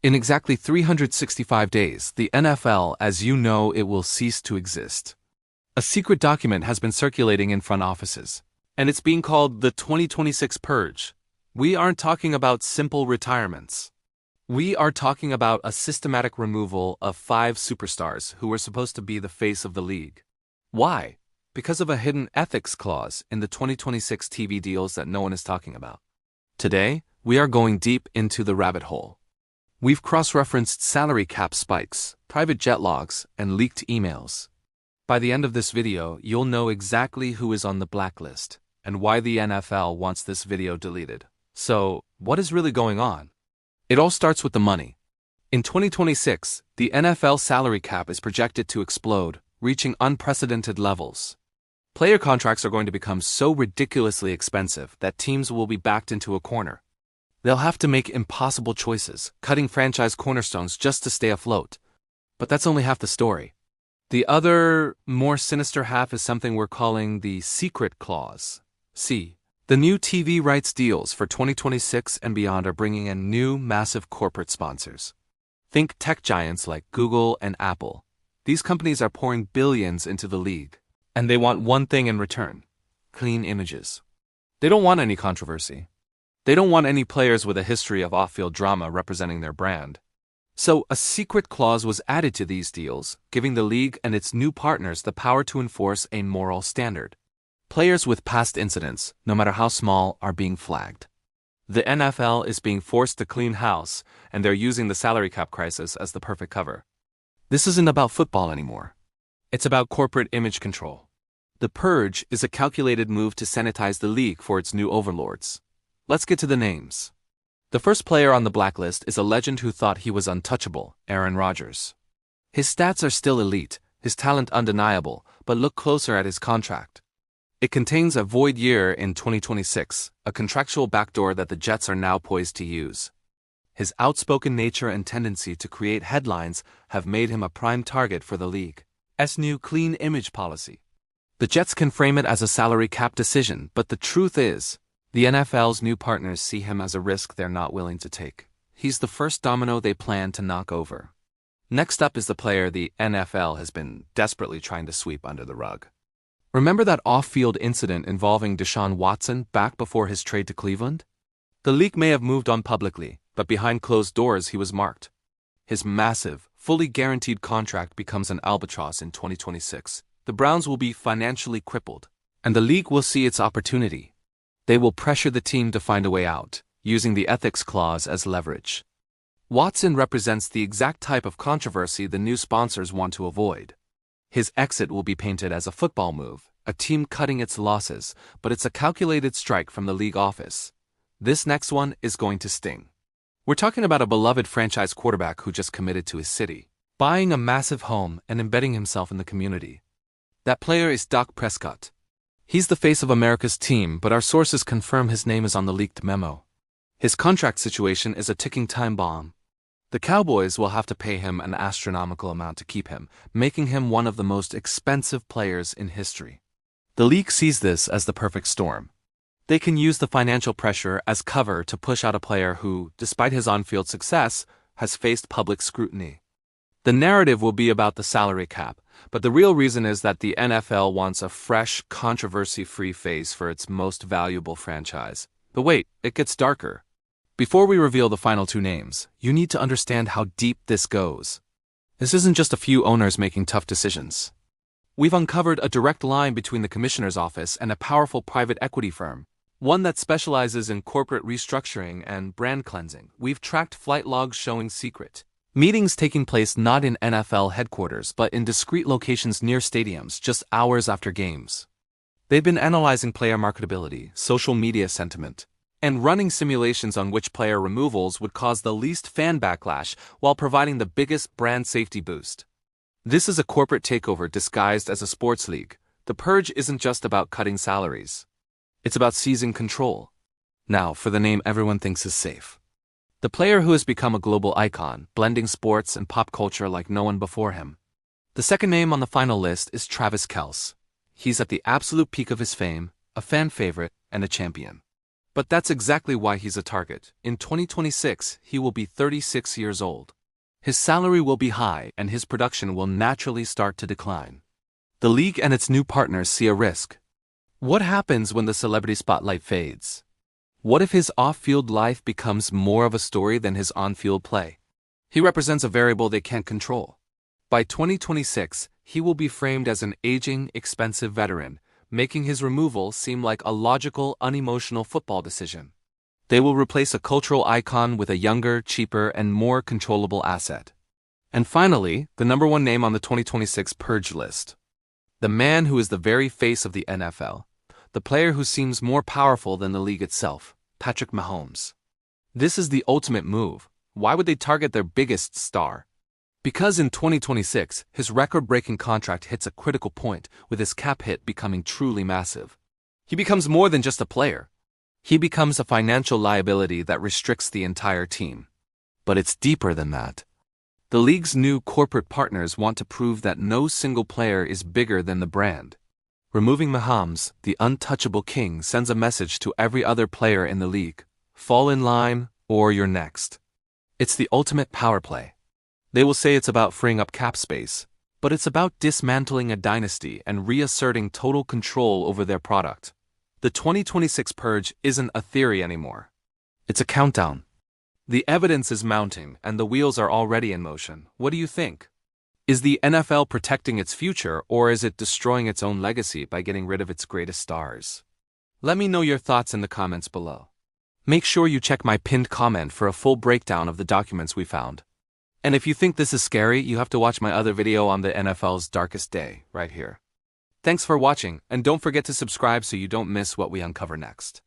In exactly 365 days, the NFL, as you know, it will cease to exist. A secret document has been circulating in front offices, and it's being called the 2026 Purge. We aren't talking about simple retirements. We are talking about a systematic removal of 5 superstars who were supposed to be the face of the league. Why? Because of a hidden ethics clause in the 2026 TV deals that no one is talking about. Today, we are going deep into the rabbit hole. We've cross-referenced salary cap spikes, private jet logs, and leaked emails. By the end of this video, you'll know exactly who is on the blacklist and why the NFL wants this video deleted. So, what is really going on? It all starts with the money. In 2026, the NFL salary cap is projected to explode, reaching unprecedented levels. Player contracts are going to become so ridiculously expensive that teams will be backed into a corner. They'll have to make impossible choices, cutting franchise cornerstones just to stay afloat. But that's only half the story. The other, more sinister half is something we're calling the secret clause. See, the new TV rights deals for 2026 and beyond are bringing in new, massive corporate sponsors. Think tech giants like Google and Apple. These companies are pouring billions into the league, and they want one thing in return: clean images. They don't want any controversy. They don't want any players with a history of off-field drama representing their brand. So, a secret clause was added to these deals, giving the league and its new partners the power to enforce a moral standard. Players with past incidents, no matter how small, are being flagged. The NFL is being forced to clean house, and they're using the salary cap crisis as the perfect cover. This isn't about football anymore. It's about corporate image control. The Purge is a calculated move to sanitize the league for its new overlords. Let's get to the names. The first player on the blacklist is a legend who thought he was untouchable, Aaron Rodgers. His stats are still elite, his talent undeniable, but look closer at his contract. It contains a void year in 2026, a contractual backdoor that the Jets are now poised to use. His outspoken nature and tendency to create headlines have made him a prime target for the league's new clean image policy. The Jets can frame it as a salary cap decision, but the truth is, the NFL's new partners see him as a risk they're not willing to take. He's the first domino they plan to knock over. Next up is the player the NFL has been desperately trying to sweep under the rug. Remember that off-field incident involving Deshaun Watson back before his trade to Cleveland? The league may have moved on publicly, but behind closed doors he was marked. His massive, fully guaranteed contract becomes an albatross in 2026. The Browns will be financially crippled, and the league will see its opportunity. They will pressure the team to find a way out, using the ethics clause as leverage. Watson represents the exact type of controversy the new sponsors want to avoid. His exit will be painted as a football move, a team cutting its losses, but it's a calculated strike from the league office. This next one is going to sting. We're talking about a beloved franchise quarterback who just committed to his city, buying a massive home and embedding himself in the community. That player is Dak Prescott. He's the face of America's team, but our sources confirm his name is on the leaked memo. His contract situation is a ticking time bomb. The Cowboys will have to pay him an astronomical amount to keep him, making him one of the most expensive players in history. The league sees this as the perfect storm. They can use the financial pressure as cover to push out a player who, despite his on-field success, has faced public scrutiny. The narrative will be about the salary cap, but the real reason is that the NFL wants a fresh, controversy-free face for its most valuable franchise. But wait, it gets darker. Before we reveal the final 2 names, you need to understand how deep this goes. This isn't just a few owners making tough decisions. We've uncovered a direct line between the commissioner's office and a powerful private equity firm, one that specializes in corporate restructuring and brand cleansing. We've tracked flight logs showing secret meetings taking place not in NFL headquarters but in discreet locations near stadiums just hours after games. They've been analyzing player marketability, social media sentiment, and running simulations on which player removals would cause the least fan backlash while providing the biggest brand safety boost. This is a corporate takeover disguised as a sports league. The Purge isn't just about cutting salaries. It's about seizing control. Now, for the name everyone thinks is safe. The player who has become a global icon, blending sports and pop culture like no one before him. The second name on the final list is Travis Kelce. He's at the absolute peak of his fame, a fan favorite, and a champion. But that's exactly why he's a target. In 2026, he will be 36 years old. His salary will be high and his production will naturally start to decline. The league and its new partners see a risk. What happens when the celebrity spotlight fades? What if his off-field life becomes more of a story than his on-field play? He represents a variable they can't control. By 2026, he will be framed as an aging, expensive veteran, making his removal seem like a logical, unemotional football decision. They will replace a cultural icon with a younger, cheaper, and more controllable asset. And finally, the number one name on the 2026 Purge list. The man who is the very face of the NFL. The player who seems more powerful than the league itself, Patrick Mahomes. This is the ultimate move. Why would they target their biggest star? Because in 2026, his record-breaking contract hits a critical point, with his cap hit becoming truly massive. He becomes more than just a player. He becomes a financial liability that restricts the entire team. But it's deeper than that. The league's new corporate partners want to prove that no single player is bigger than the brand. Removing Mahomes, the untouchable king, sends a message to every other player in the league: fall in line, or you're next. It's the ultimate power play. They will say it's about freeing up cap space, but it's about dismantling a dynasty and reasserting total control over their product. The 2026 Purge isn't a theory anymore. It's a countdown. The evidence is mounting, and the wheels are already in motion. What do you think? Is the NFL protecting its future, or is it destroying its own legacy by getting rid of its greatest stars? Let me know your thoughts in the comments below. Make sure you check my pinned comment for a full breakdown of the documents we found. And if you think this is scary, you have to watch my other video on the NFL's darkest day, right here. Thanks for watching, and don't forget to subscribe so you don't miss what we uncover next.